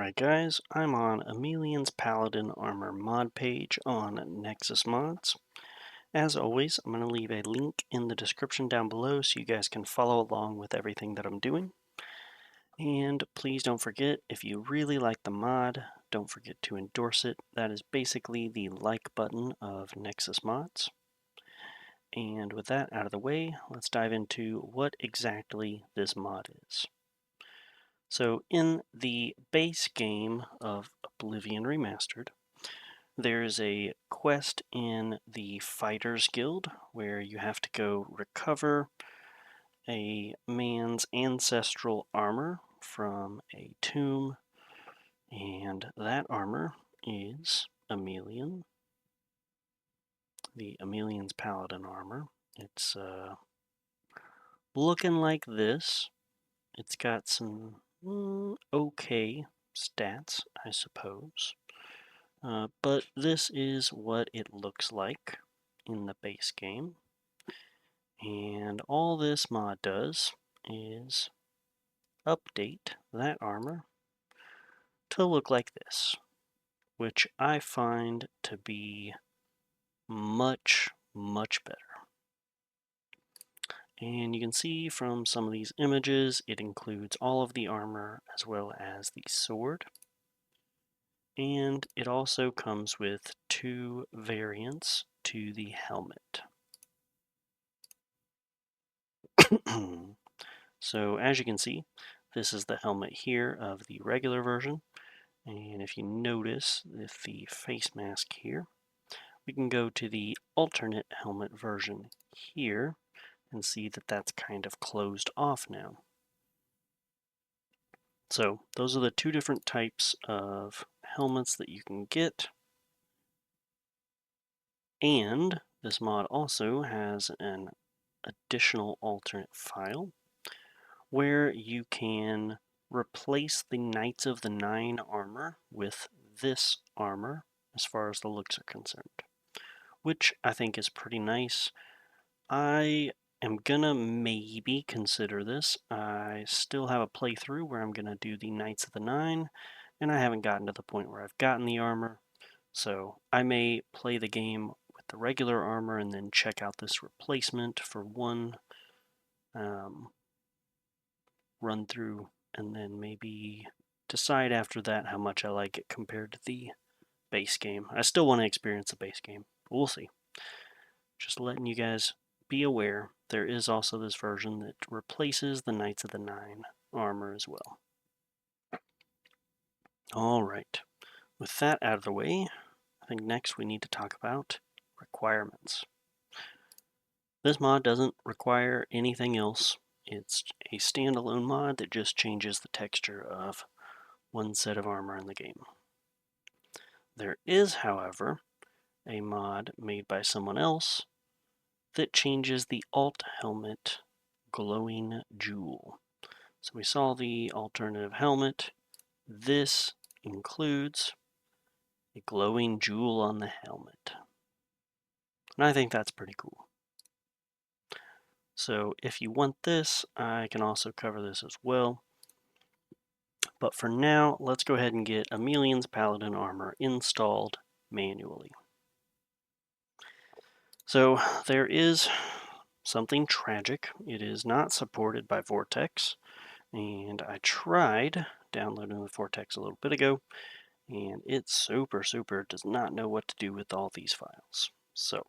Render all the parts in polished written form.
Alright guys, I'm on Amelion's Paladin Armor mod page on Nexus Mods. As always, I'm going to leave a link in the description down below so you guys can follow along with everything that I'm doing. And please don't forget, if you really like the mod, don't forget to endorse it. That is basically the like button of Nexus Mods. And with that out of the way, let's dive into what exactly this mod is. So in the base game of Oblivion Remastered, there's a quest in the Fighters Guild where you have to go recover a man's ancestral armor from a tomb, and that armor is Amelion, the Amelion's Paladin armor. It's looking like this. It's got some okay stats, I suppose. But this is what it looks like in the base game. And all this mod does is update that armor to look like this, which I find to be much, much better. And you can see from some of these images, it includes all of the armor as well as the sword. And it also comes with two variants to the helmet. So as you can see, this is the helmet here of the regular version. And if you notice with the face mask here, we can go to the alternate helmet version here and see that that's kind of closed off now. So those are the two different types of helmets that you can get. And this mod also has an additional alternate file where you can replace the Knights of the Nine armor with this armor as far as the looks are concerned, which I think is pretty nice. I am gonna maybe consider this. I still have a playthrough where I'm gonna do the Knights of the Nine, and I haven't gotten to the point where I've gotten the armor, so I may play the game with the regular armor and then check out this replacement for one run through, and then maybe decide after that how much I like it compared to the base game. I still want to experience the base game, but we'll see. Just letting you guys be aware, there is also this version that replaces the Knights of the Nine armor as well. Alright, with that out of the way, I think next we need to talk about requirements. This mod doesn't require anything else. It's a standalone mod that just changes the texture of one set of armor in the game. There is, however, a mod made by someone else that changes the alt helmet glowing jewel. So we saw the alternative helmet. This includes a glowing jewel on the helmet. And I think that's pretty cool. So if you want this, I can also cover this as well. But for now, let's go ahead and get Amelion's Paladin armor installed manually. So there is something tragic. It is not supported by Vortex, and I tried downloading the Vortex a little bit ago, and it super does not know what to do with all these files. So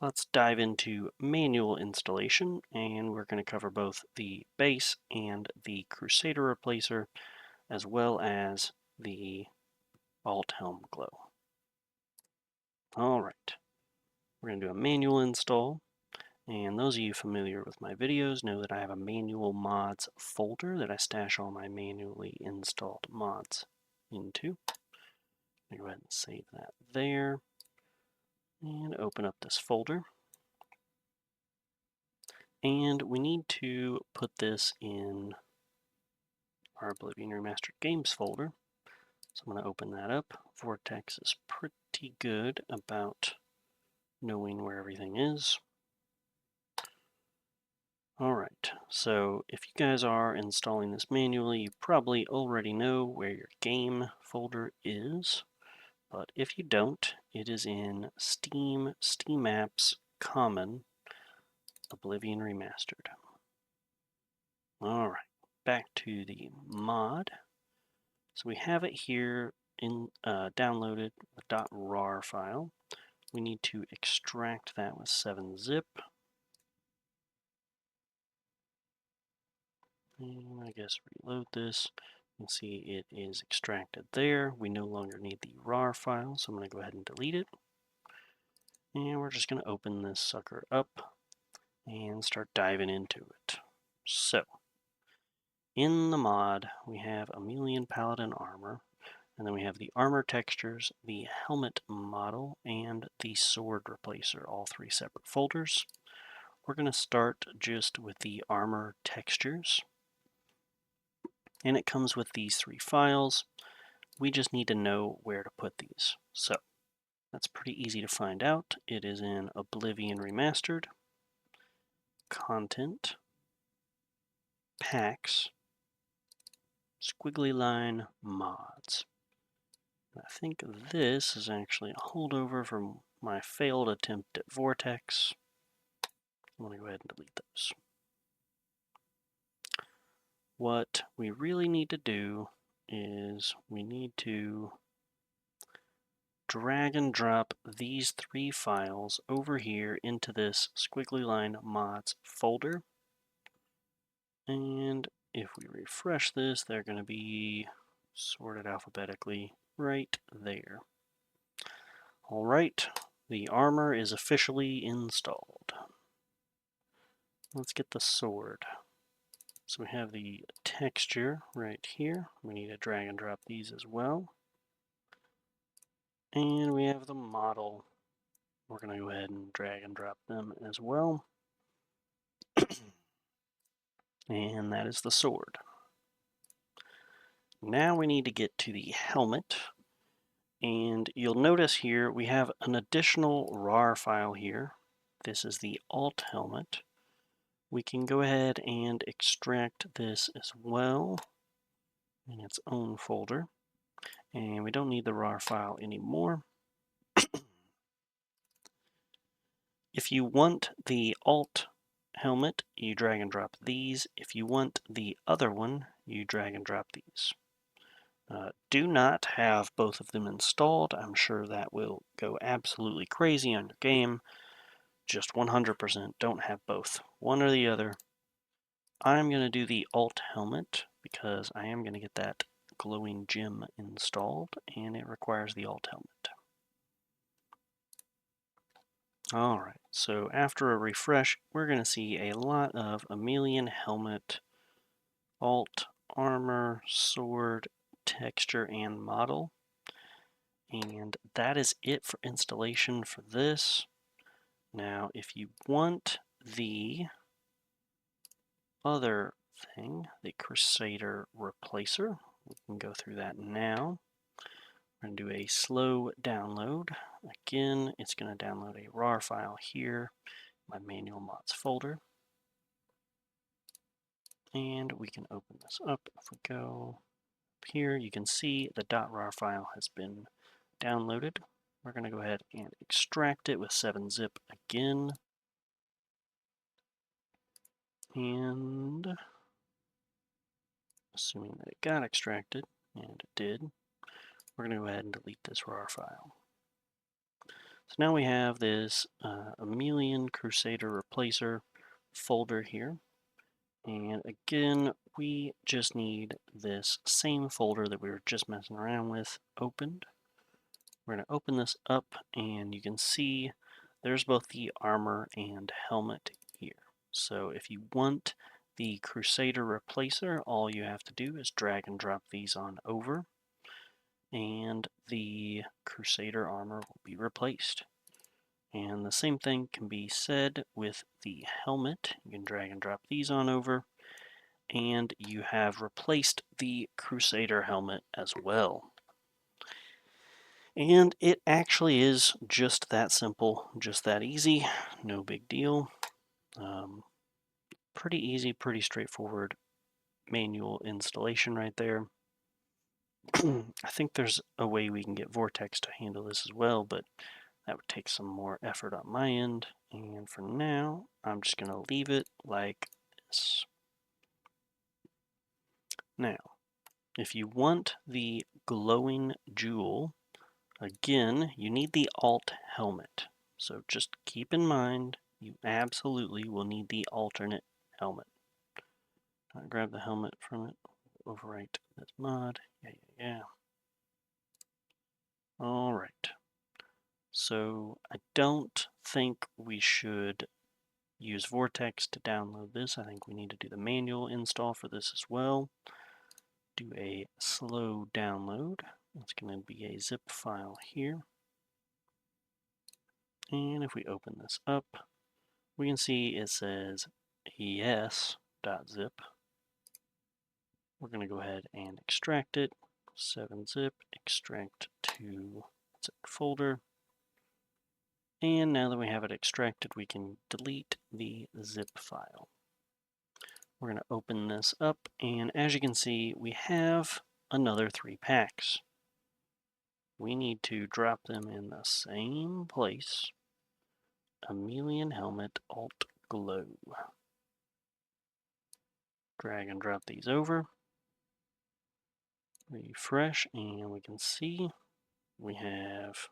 let's dive into manual installation, and we're going to cover both the base and the Crusader Replacer, as well as the Alt Helm Glow. Alright, we're going to do a manual install, and those of you familiar with my videos know that I have a manual mods folder that I stash all my manually installed mods into. I'll go ahead and save that there, and open up this folder. And we need to put this in our Oblivion Remastered Games folder. So I'm going to open that up. Vortex is pretty good about knowing where everything is. Alright, so if you guys are installing this manually, you probably already know where your game folder is, but if you don't, it is in Steam Apps Common Oblivion Remastered. Alright, back to the mod. So we have it here in downloaded, the .rar file. We need to extract that with 7-zip. And I guess reload this. You can see it is extracted there. We no longer need the RAR file, so I'm going to go ahead and delete it. And we're just going to open this sucker up and start diving into it. So, in the mod, we have Amelion Paladin armor, and then we have the armor textures, the helmet model, and the sword replacer, all three separate folders. We're going to start just with the armor textures, and it comes with these three files. We just need to know where to put these. So that's pretty easy to find out. It is in Oblivion Remastered, Content, Packs, Squiggly Line, Mods. I think this is actually a holdover from my failed attempt at Vortex. I'm going to go ahead and delete those. What we really need to do is we need to drag and drop these three files over here into this Squiggly Line Mods folder. And if we refresh this, they're going to be sorted alphabetically right there. Alright, the armor is officially installed. Let's get the sword. So we have the texture right here. We need to drag and drop these as well. And we have the model. We're going to go ahead and drag and drop them as well. And that is the sword. Now we need to get to the helmet. And you'll notice here we have an additional RAR file here. This is the alt helmet. We can go ahead and extract this as well in its own folder. And we don't need the RAR file anymore. If you want the alt helmet, you drag and drop these. If you want the other one, you drag and drop these. Do not have both of them installed. I'm sure that will go absolutely crazy on your game. Just 100% don't have both. One or the other. I'm going to do the alt helmet because I am going to get that glowing gem installed, and it requires the alt helmet. Alright, so after a refresh, we're going to see a lot of Amelion helmet, alt, armor, sword, texture, and model. And that is it for installation for this. Now, if you want the other thing, the Crusader Replacer, we can go through that now. We're going to do a slow download. Again, it's going to download a RAR file here, my manual mods folder. And we can open this up. If we go up here, you can see the .rar file has been downloaded. We're going to go ahead and extract it with 7-zip again. And assuming that it got extracted, and it did, we're going to go ahead and delete this RAR file. So now we have this Amelion Crusader Replacer folder here. And again, we just need this same folder that we were just messing around with opened. We're going to open this up, and you can see there's both the armor and helmet here. So if you want the Crusader Replacer, all you have to do is drag and drop these on over, and the Crusader armor will be replaced. And the same thing can be said with the helmet. You can drag and drop these on over, and you have replaced the Crusader helmet as well. And it actually is just that simple, just that easy, no big deal. Pretty easy, pretty straightforward manual installation right there. I think there's a way we can get Vortex to handle this as well, but that would take some more effort on my end. And for now, I'm just going to leave it like this. Now, if you want the glowing jewel, again, you need the alt helmet. So just keep in mind, you absolutely will need the alternate helmet. I'll grab the helmet from it, overwrite this mod. Yeah. All right. So I don't think we should use Vortex to download this. I think we need to do the manual install for this as well. Do a slow download. It's going to be a zip file here. And if we open this up, we can see it says yes.zip. We're going to go ahead and extract it. 7-zip, extract to zip folder. And now that we have it extracted, we can delete the zip file. We're going to open this up, and as you can see, we have another 3 packs. We need to drop them in the same place. Amelion Helmet Alt Glow. Drag and drop these over. Refresh, and we can see we have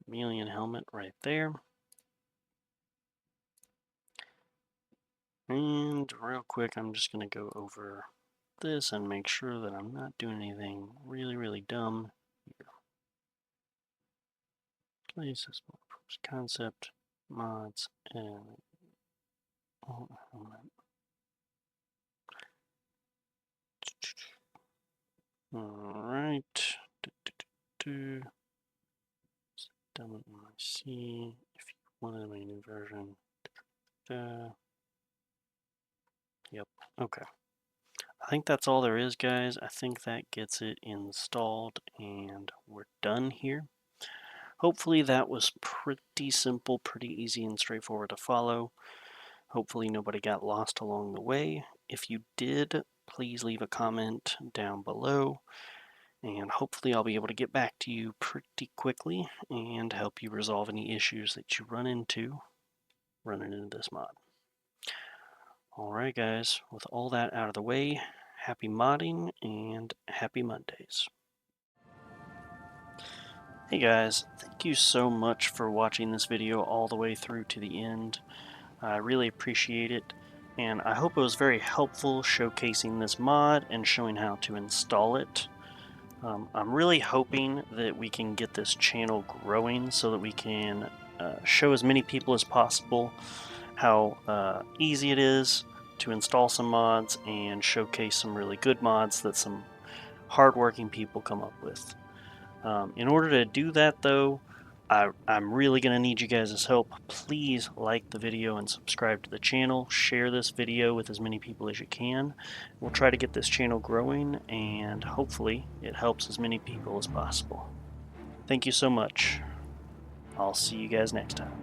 Amelion Helmet right there. And real quick, I'm just going to go over this and make sure that I'm not doing anything really dumb here. Place this concept, mods, and helmet. Alright. Done see if you wanted my new version. Yep, okay. I think that's all there is, guys. I think that gets it installed and we're done here. Hopefully that was pretty simple, pretty easy and straightforward to follow. Hopefully nobody got lost along the way. If you did, please leave a comment down below, and hopefully I'll be able to get back to you pretty quickly and help you resolve any issues that you run into running into this mod. Alright guys, with all that out of the way, happy modding and happy Mondays. Hey guys, thank you so much for watching this video all the way through to the end. I really appreciate it, and I hope it was very helpful showcasing this mod and showing how to install it. I'm really hoping that we can get this channel growing so that we can show as many people as possible how easy it is to install some mods and showcase some really good mods that some hardworking people come up with. In order to do that though, I'm really going to need you guys' help. Please like the video and subscribe to the channel. Share this video with as many people as you can. We'll try to get this channel growing, and hopefully it helps as many people as possible. Thank you so much. I'll see you guys next time.